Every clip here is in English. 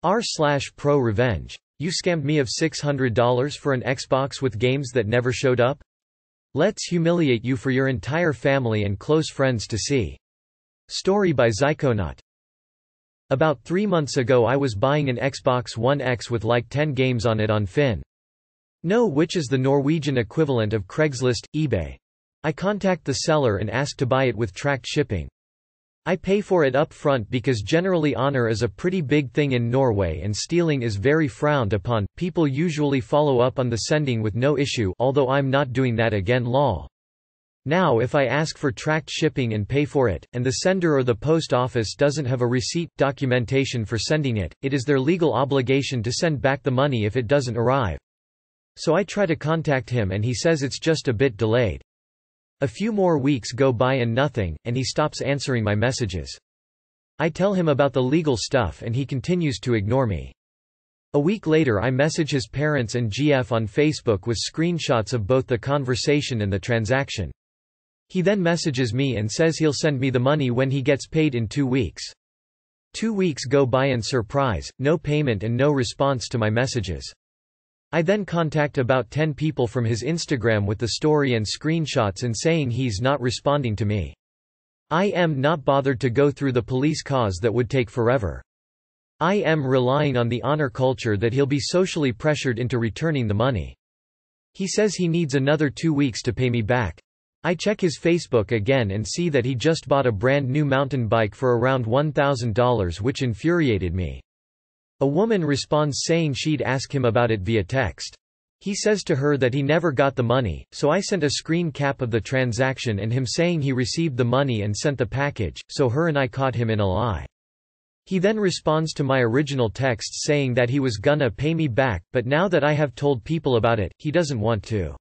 r/ProRevenge. You scammed me of $600 for an Xbox with games that never showed up? Let's humiliate you for your entire family and close friends to see. Story by xychonaut. About 3 months ago I was buying an Xbox One X with like 10 games on it on Finn.no, which is the Norwegian equivalent of Craigslist, eBay. I contact the seller and ask to buy it with tracked shipping. I pay for it up front because generally honor is a pretty big thing in Norway and stealing is very frowned upon. People usually follow up on the sending with no issue, although I'm not doing that again lol. Now if I ask for tracked shipping and pay for it, and the sender or the post office doesn't have a receipt, documentation for sending it, it is their legal obligation to send back the money if it doesn't arrive. So I try to contact him and he says it's just a bit delayed. A few more weeks go by and nothing, and he stops answering my messages. I tell him about the legal stuff and he continues to ignore me. A week later I message his parents and GF on Facebook with screenshots of both the conversation and the transaction. He then messages me and says he'll send me the money when he gets paid in 2 weeks. 2 weeks go by and surprise, no payment and no response to my messages. I then contact about 10 people from his Instagram with the story and screenshots and saying he's not responding to me. I am not bothered to go through the police cause that would take forever. I am relying on the honor culture that he'll be socially pressured into returning the money. He says he needs another 2 weeks to pay me back. I check his Facebook again and see that he just bought a brand new mountain bike for around $1,000, which infuriated me. A woman responds saying she'd ask him about it via text. He says to her that he never got the money, so I sent a screen cap of the transaction and him saying he received the money and sent the package, so her and I caught him in a lie. He then responds to my original text saying that he was gonna pay me back, but now that I have told people about it, he doesn't want to.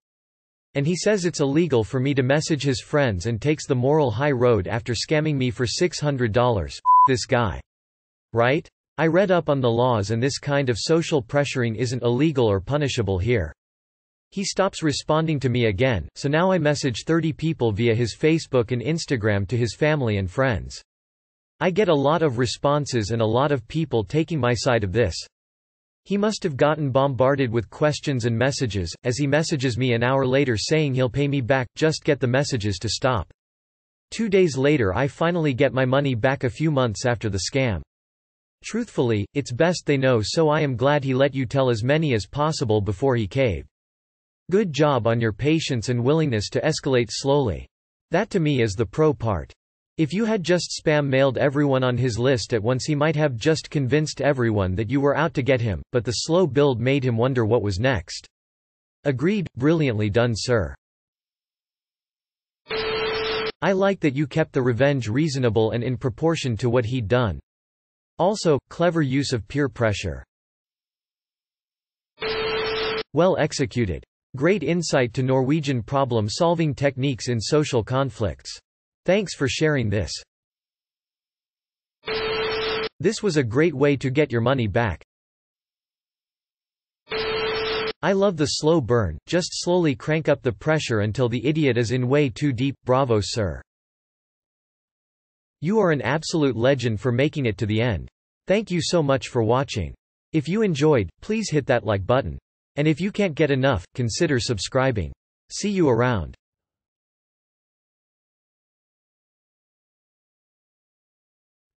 And he says it's illegal for me to message his friends and takes the moral high road after scamming me for $600. This guy. Right? I read up on the laws and this kind of social pressuring isn't illegal or punishable here. He stops responding to me again, so now I message 30 people via his Facebook and Instagram to his family and friends. I get a lot of responses and a lot of people taking my side of this. He must have gotten bombarded with questions and messages, as he messages me an hour later saying he'll pay me back, just get the messages to stop. 2 days later I finally get my money back a few months after the scam. Truthfully, it's best they know, so I am glad he let you tell as many as possible before he caved. Good job on your patience and willingness to escalate slowly. That to me is the pro part. If you had just spam mailed everyone on his list at once he might have just convinced everyone that you were out to get him, but the slow build made him wonder what was next. Agreed, brilliantly done sir. I like that you kept the revenge reasonable and in proportion to what he'd done. Also, clever use of peer pressure. Well executed. Great insight to Norwegian problem-solving techniques in social conflicts. Thanks for sharing this. This was a great way to get your money back. I love the slow burn, just slowly crank up the pressure until the idiot is in way too deep. Bravo sir. You are an absolute legend for making it to the end. Thank you so much for watching. If you enjoyed, please hit that like button. And if you can't get enough, consider subscribing. See you around.